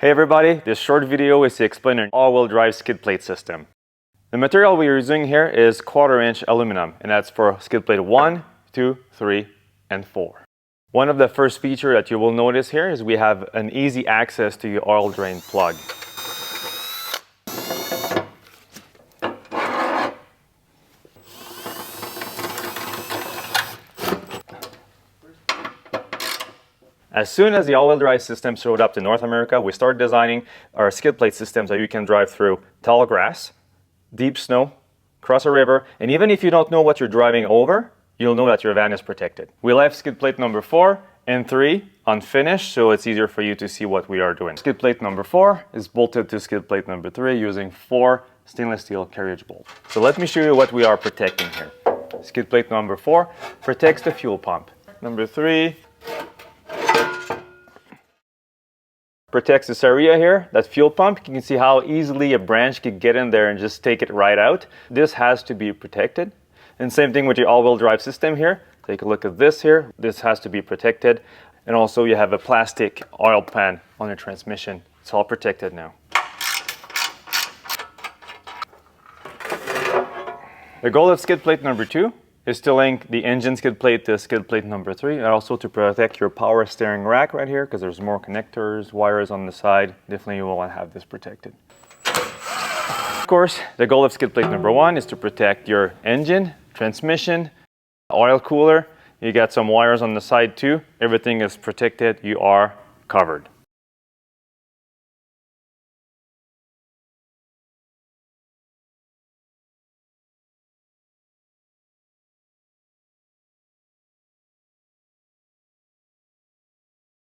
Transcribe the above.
Hey everybody, this short video is to explain an all-wheel drive skid plate system. The material we are using here is 1/4" aluminum, and that's for skid plate 1, 2, 3, and 4. One of the first features that you will notice here is we have an easy access to your oil drain plug. As soon as the all-wheel drive system showed up to North America, we started designing our skid plate systems that you can drive through tall grass, deep snow, cross a river, and even if you don't know what you're driving over, you'll know that your van is protected. We left skid plate number 4 and 3 unfinished, so it's easier for you to see what we are doing. Skid plate number 4 is bolted to skid plate number 3 using 4 stainless steel carriage bolts. So let me show you what we are protecting here. Skid plate number 4 protects the fuel pump. Number 3 protects this area here, that fuel pump. You can see how easily a branch could get in there and just take it right out. This has to be protected. And same thing with your all-wheel drive system here. Take a look at this here. This has to be protected. And also you have a plastic oil pan on your transmission. It's all protected now. The goal of skid plate number 2 is to link the engine skid plate to skid plate number 3, and also to protect your power steering rack right here, because there's more connectors, wires on the side. Definitely you will want to have this protected. Of course, the goal of skid plate number 1 is to protect your engine, transmission, oil cooler. You got some wires on the side too. Everything is protected. You are covered.